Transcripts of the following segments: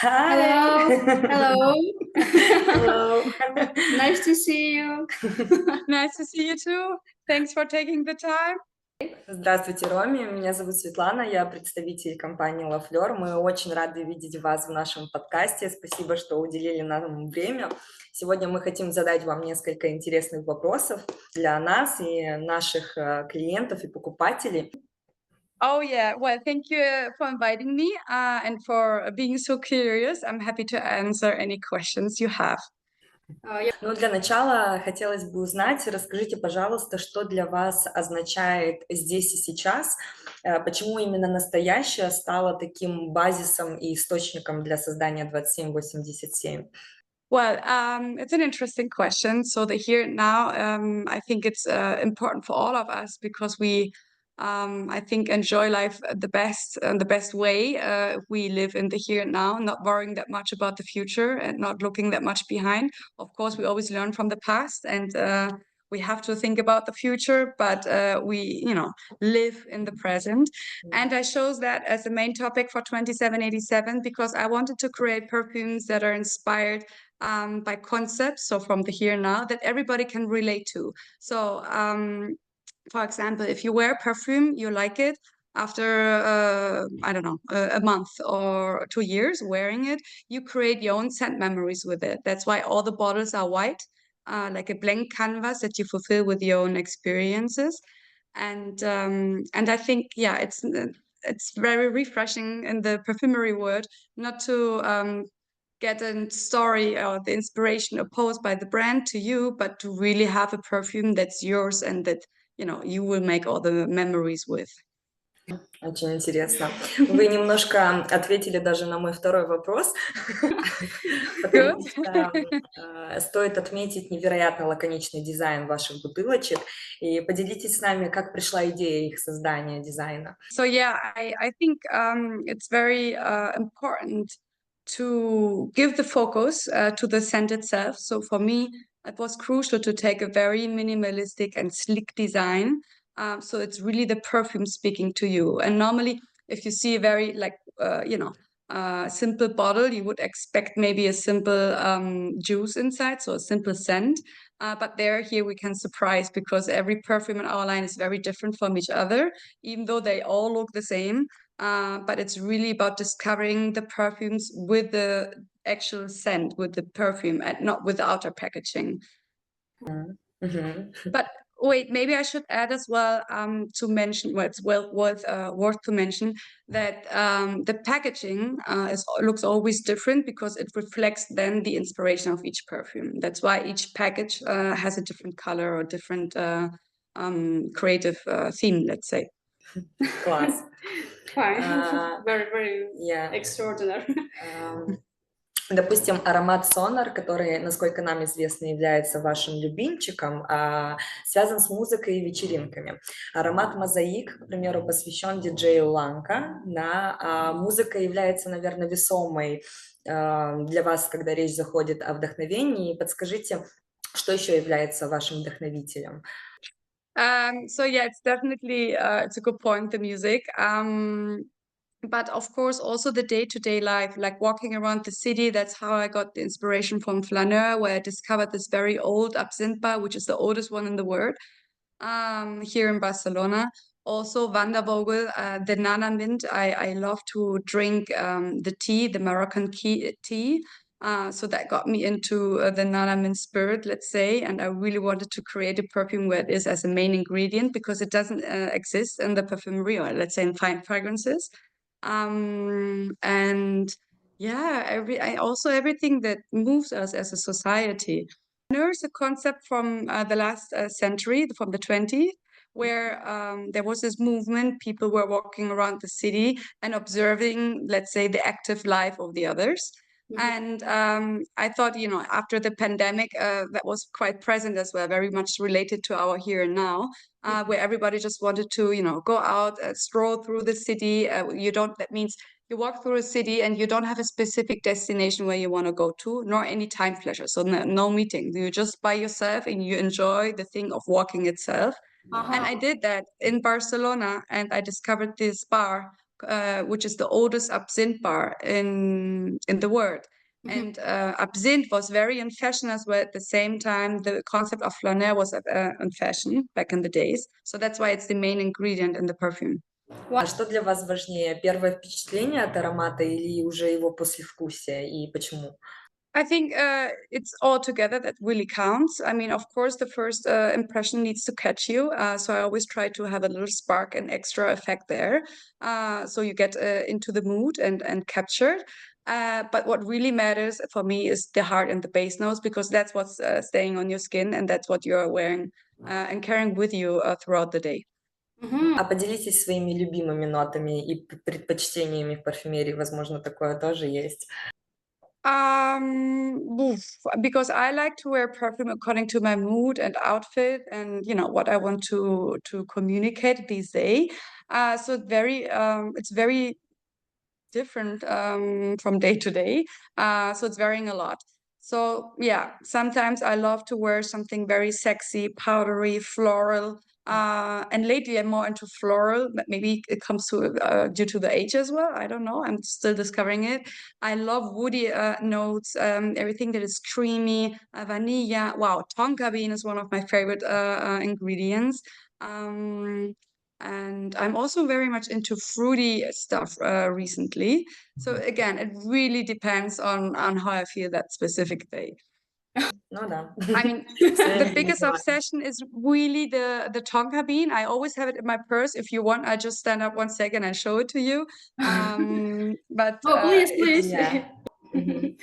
Hi. Hello, hello. Hello. Nice to see you. Nice to see you too. Thanks for taking the time. Здравствуйте, Роми. Меня зовут Светлана, я представитель компании LaFleur. Мы очень рады видеть вас в нашем подкасте. Спасибо, что уделили нам время. Сегодня мы хотим задать вам несколько интересных вопросов для нас и наших клиентов и покупателей. Oh yeah, well, thank you for inviting me and for being so curious. I'm happy to answer any questions you have. Ну, для начала хотелось бы узнать, расскажите, пожалуйста, что для вас означает здесь и сейчас, почему именно настоящее стало таким базисом и источником для создания 2787? Well, it's an interesting question. So the here and now, I think it's important for all of us because we, I think, enjoy life the best way. If we live in the here and now, not worrying that much about the future and not looking that much behind. Of course, we always learn from the past and we have to think about the future, but we, live in the present. And I chose that as the main topic for 2787 because I wanted to create perfumes that are inspired by concepts, so from the here and now, that everybody can relate to. So, for example, if you wear perfume, you like it. After, I don't know, a month or 2 years wearing it, you create your own scent memories with it. That's why all the bottles are white, like a blank canvas that you fulfill with your own experiences. And I think, yeah, it's very refreshing in the perfumery world not to get a story or the inspiration opposed by the brand to you, but to really have a perfume that's yours and that you will make all the memories with. Очень интересно. Вы немножко ответили даже на мой второй вопрос, потому что стоит отметить невероятно лаконичный дизайн ваших бутылочек. И поделитесь с нами, как пришла идея их создания, дизайна. So yeah, I think it's very important to give the focus to the scent itself. So for me, it was crucial to take a very minimalistic and sleek design. So it's really the perfume speaking to you. And normally, if you see a very simple bottle, you would expect maybe a simple juice inside, so a simple scent. But here we can surprise because every perfume in our line is very different from each other, even though they all look the same. But it's really about discovering the perfumes with the actual scent, with the perfume, and not with the outer packaging. But wait, maybe I should add as well to mention, well, it's worth to mention that the packaging looks always different because it reflects then the inspiration of each perfume. That's why each package has a different color or different creative theme, let's say. Класс. Very, very extraordinary. Допустим, аромат Сонар, который, насколько нам известно, является вашим любимчиком, связан с музыкой и вечеринками. Аромат Мозаик, к примеру, посвящен диджею Ланка. Да? Музыка является, наверное, весомой для вас, когда речь заходит о вдохновении. Подскажите, что еще является вашим вдохновителем? So yeah, it's definitely it's a good point, the music. But of course, also the day-to-day life, like walking around the city. That's how I got the inspiration from Flaneur, where I discovered this very old absinthe bar, which is the oldest one in the world, here in Barcelona. Also, Wandervogel, the Nana Mint. I love to drink the tea, the Moroccan tea. So that got me into the Nana Mint spirit, let's say, and I really wanted to create a perfume where it is as a main ingredient because it doesn't exist in the perfumery or let's say in fine fragrances. And yeah, also everything that moves us as a society. There's a concept from the last century, from the 20s, where there was this movement. People were walking around the city and observing, let's say, the active life of the others. And I thought, after the pandemic, that was quite present as well, very much related to our here and now, where everybody just wanted to, go out, stroll through the city. That means you walk through a city and you don't have a specific destination where you want to go to, nor any time pressure. So no meeting. You're just by yourself and you enjoy the thing of walking itself. And I did that in Barcelona and I discovered this bar which is the oldest absinthe bar in the world. And absinthe was very in fashion as well. At the same time, the concept of flaneur was in fashion back in the days. So that's why it's the main ingredient in the perfume. А что для вас важнее, первое впечатление от аромата или уже его послевкусие, и почему? I think it's all together that really counts. I mean, of course, the first impression needs to catch you. So I always try to have a little spark and extra effect there. So you get into the mood and captured. But what really matters for me is the heart and the base notes, because that's what's staying on your skin and that's what you're wearing and carrying with you throughout the day. А поделитесь своими любимыми нотами и предпочтениями в парфюмерии, возможно, такое тоже есть. Because I like to wear perfume according to my mood and outfit and what I want to communicate these days. So it's very different from day to day. So it's varying a lot. So yeah, sometimes I love to wear something very sexy, powdery, floral. And lately I'm more into floral. Maybe it comes to due to the age as well. I don't know. I'm still discovering it. I love woody notes, everything that is creamy, vanilla. Wow, tonka bean is one of my favorite ingredients. And I'm also very much into fruity stuff recently. So again, it really depends on how I feel that specific day. Ну да. I mean, the biggest obsession is really the tonka bean. I always have it in my purse. If you want, I just stand up 1 second and show it to you. But please. Yeah.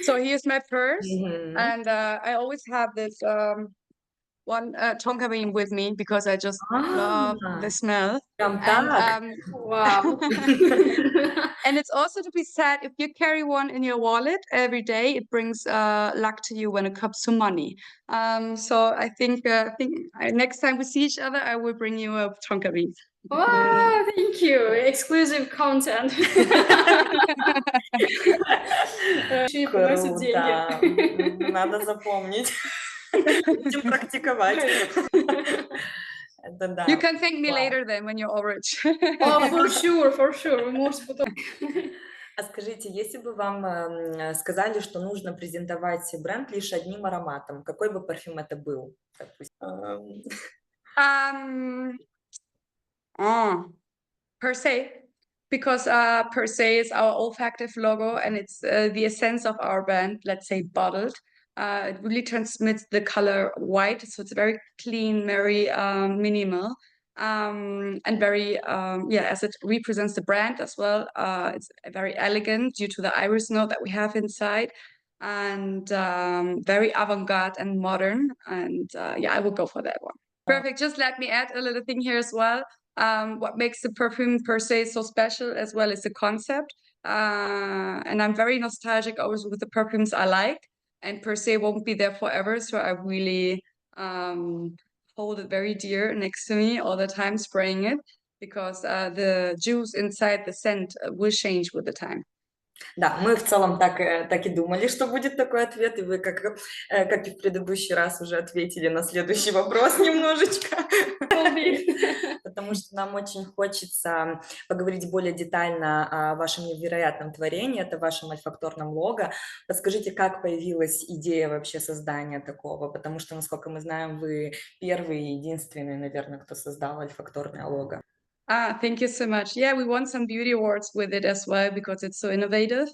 So here's my purse, and I always have this one tonka bean with me because I just love the smell. And Wow. and it's also to be said, if you carry one in your wallet every day, it brings luck to you when it comes to money. So I think next time we see each other, I will bring you a tonka bean. Wow, thank you. Exclusive content. Круто. Надо запомнить. Будем практиковать. Это да. You can thank me later then when you're all rich. Oh, for sure. Вы можете потом. А скажите, если бы вам сказали, что нужно презентовать бренд лишь одним ароматом, какой бы парфюм это был? Per se, because per se is our olfactive logo and it's the essence of our brand, let's say bottled. It really transmits the color white, so it's very clean, very minimal, and very as it represents the brand as well. It's very elegant due to the iris note that we have inside, and very avant-garde and modern. And I would go for that one. Perfect. Just let me add a little thing here as well. What makes the perfume per se so special as well is the concept. And I'm very nostalgic always with the perfumes I like, and per se won't be there forever. So I really hold it very dear next to me all the time, spraying it, because the juice inside the scent will change with the time. Да, мы в целом так и думали, что будет такой ответ, и вы, как и в предыдущий раз, уже ответили на следующий вопрос немножечко. Потому что нам очень хочется поговорить более детально о вашем невероятном творении, это вашем альфакторном лого. Подскажите, как появилась идея вообще создания такого? Потому что, насколько мы знаем, вы первый и единственный, наверное, кто создал альфакторное лого. Thank you so much. Yeah, we won some beauty awards with it as well because it's so innovative.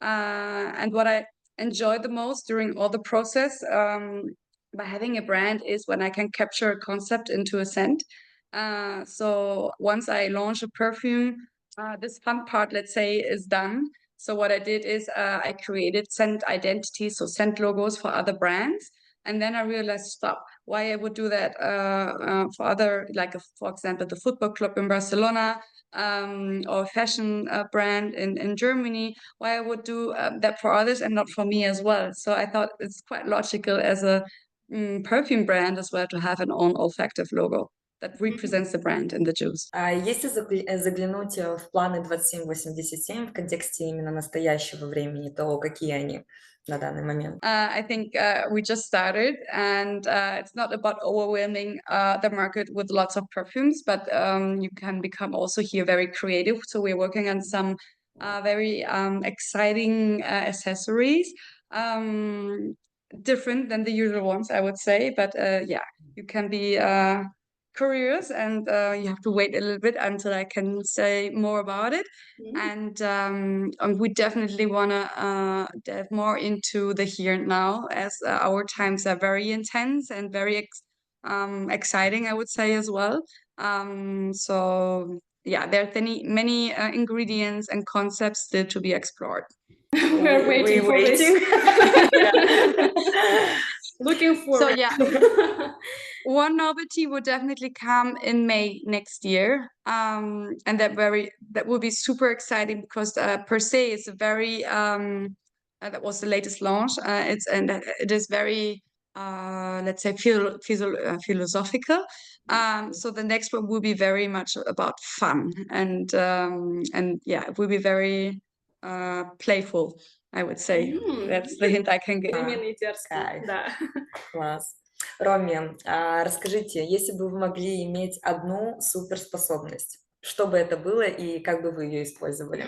And what I enjoy the most during all the process by having a brand is when I can capture a concept into a scent. So once I launch a perfume, this fun part, let's say, is done. So what I did is I created scent identities, so scent logos for other brands. And then I realized, stop, why I would do that for other, like, for example, the football club in Barcelona or a fashion brand in Germany, why I would do that for others and not for me as well. So I thought it's quite logical as a perfume brand as well to have an own olfactive logo that represents the brand and the juice. Если заглянуть в планы 2787 в контексте именно настоящего времени, то какие они? на данный момент? I think we just started, and it's not about overwhelming the market with lots of perfumes, but you can become also here very creative. So we're working on some very exciting accessories, different than the usual ones, I would say. But yeah, you can be curious, and you have to wait a little bit until I can say more about it. And we definitely want to dive more into the here and now, as our times are very intense and very exciting, I would say, as well. So yeah, there are many ingredients and concepts still to be explored. We're waiting for this. Looking forward. So yeah, one novelty will definitely come in May next year, and that will be super exciting because per se it's a very that was the latest launch. It is very let's say philosophical. So the next one will be very much about fun, and yeah, it will be very playful, I would say. That's the hint I can give. Кайф. Класс. Роми, расскажите, если бы вы могли иметь одну суперспособность, что бы это было и как бы вы ее использовали?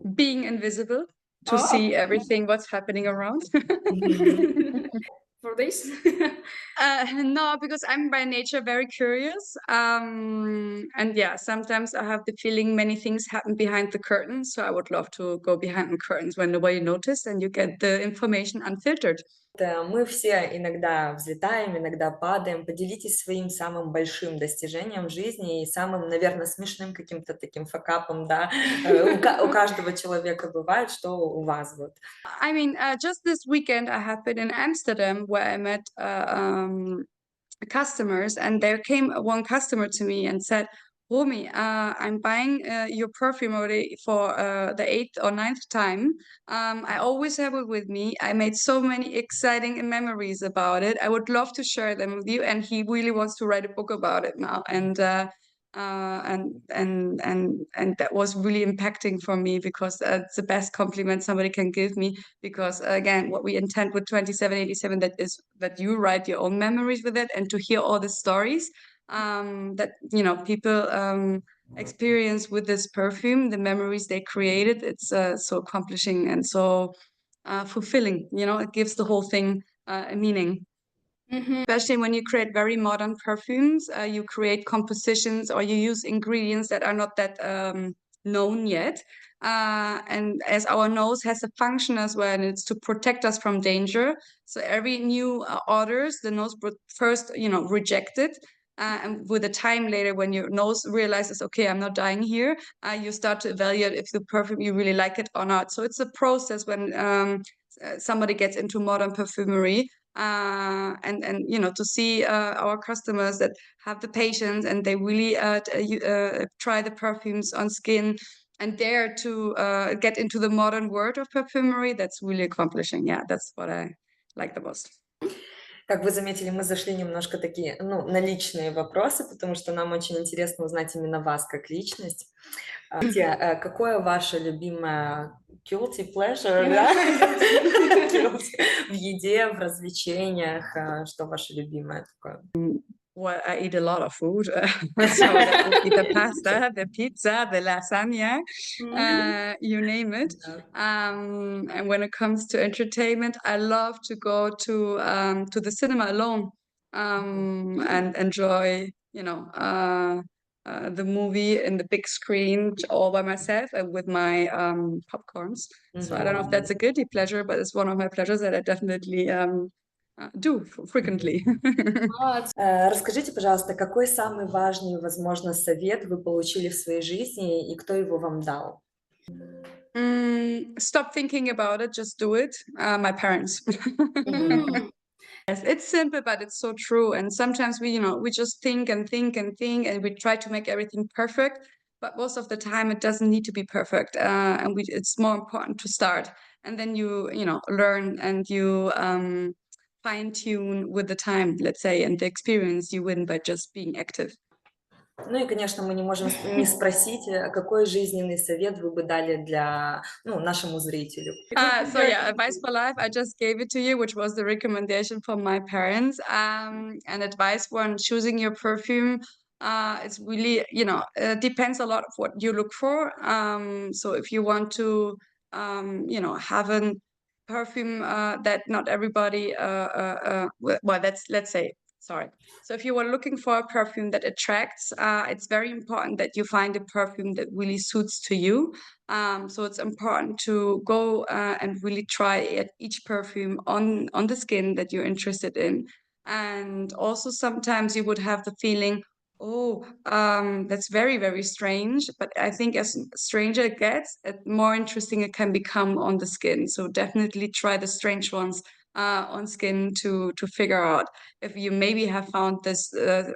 Being invisible, to see everything what's happening around. For this? No, because I'm by nature very curious. And yeah, sometimes I have the feeling many things happen behind the curtains. So I would love to go behind the curtains when nobody noticed and you get the information unfiltered. Мы все иногда взлетаем, иногда падаем. Поделитесь своим самым большим достижением в жизни и самым, наверное, смешным каким-то таким факапом, да? У каждого человека бывает, что у вас вот. I mean, just this weekend I have been in Amsterdam where I met customers, and there came one customer to me and said, Romy, I'm buying your perfume already for the 8th or 9th time. I always have it with me. I made so many exciting memories about it. I would love to share them with you. And he really wants to write a book about it now. And that was really impacting for me because it's the best compliment somebody can give me. Because again, what we intend with 2787 that you write your own memories with it, and to hear all the stories that people experience with this perfume, the memories they created. It's so accomplishing and so fulfilling. It gives the whole thing a meaning. Especially when you create very modern perfumes, you create compositions or you use ingredients that are not that known yet. And as our nose has a function as well, and it's to protect us from danger. So every new orders, the nose first, reject it. And with the time later, when your nose realizes, okay, I'm not dying here, you start to evaluate if the perfume, you really like it or not. So it's a process when somebody gets into modern perfumery. And to see our customers that have the patience and they really try the perfumes on skin and dare to get into the modern world of perfumery, that's really accomplishing. Yeah, that's what I like the most. Как вы заметили, мы зашли немножко такие, на личные вопросы, потому что нам очень интересно узнать именно вас как личность. Какое ваше любимое guilty pleasure, да? В еде, в развлечениях, что ваше любимое такое? Well, I eat a lot of food. So that would be the pasta, the pizza, the lasagna, you name it. And when it comes to entertainment, I love to go to the cinema alone and enjoy, the movie in the big screen all by myself and with my popcorns. So I don't know if that's a guilty pleasure, but it's one of my pleasures that I definitely do frequently. Расскажите, пожалуйста, какой самый важный, возможно, совет вы получили в своей жизни и кто его вам дал? Stop thinking about it, just do it. My parents. Yes, it's simple, but it's so true. And sometimes we just think and think and think, and we try to make everything perfect. But most of the time, it doesn't need to be perfect. And it's more important to start, and then you learn and you fine tune with the time, let's say, and the experience you win by just being active. Ну и, конечно, мы не можем не спросить, какой жизненный совет вы бы дали для, ну, нашему зрителю. So yeah, advice for life. I just gave it to you, which was the recommendation from my parents. And advice when choosing your perfume. It's really, depends a lot of what you look for. So if you want to, have a perfume that not everybody, well, let's say, sorry. So if you are looking for a perfume that attracts, it's very important that you find a perfume that really suits to you. So it's important to go and really try each perfume on the skin that you're interested in. And also sometimes you would have the feeling, oh, that's very, very strange. But I think as stranger it gets, more interesting it can become on the skin. So definitely try the strange ones on skin to figure out if you maybe have found this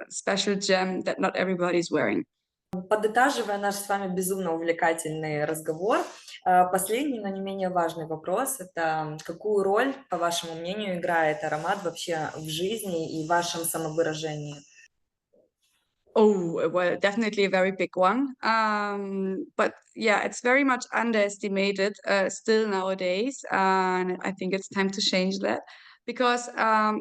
special gem that not everybody's wearing. Подытаживая наш с вами безумно увлекательный разговор, последний, но не менее важный вопрос – это какую роль, по вашему мнению, играет аромат вообще в жизни и в вашем самовыражении? Oh, well, definitely a very big one. But yeah, it's very much underestimated still nowadays. And I think it's time to change that because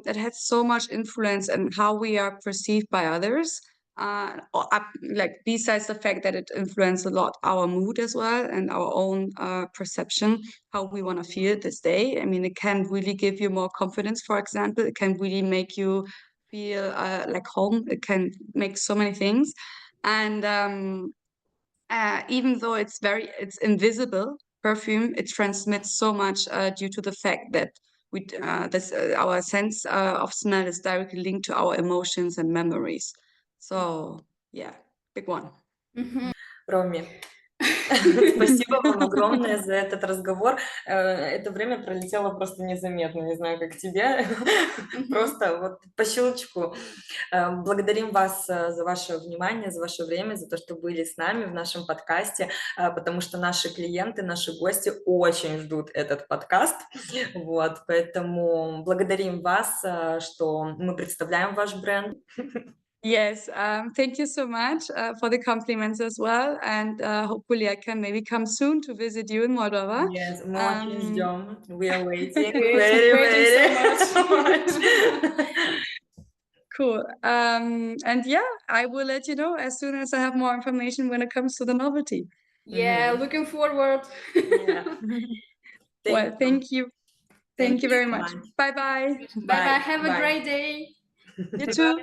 it has so much influence in how we are perceived by others. Like besides the fact that it influences a lot our mood as well and our own perception, how we want to feel this day. I mean, it can really give you more confidence, for example. It can really make you feel like home. It can make so many things. And even though it's invisible, perfume, it transmits so much due to the fact that our sense of smell is directly linked to our emotions and memories. So yeah, big one. Роми, спасибо вам огромное за этот разговор. Это время пролетело просто незаметно, не знаю, как тебе, просто вот по щелчку. Благодарим вас за ваше внимание, за ваше время, за то, что были с нами в нашем подкасте, потому что наши клиенты, наши гости очень ждут этот подкаст. Вот, поэтому благодарим вас, что мы представляем ваш бренд. Yes, thank you so much for the compliments as well, and hopefully I can maybe come soon to visit you in Moldova. Yes, мы очень ждем. We are waiting. Waiting so much. Cool. And yeah, I will let you know as soon as I have more information when it comes to the novelty. Yeah, looking forward. Yeah. Well, thank you. Thank you very so much. Bye-bye. Bye bye. Have a great day. You too.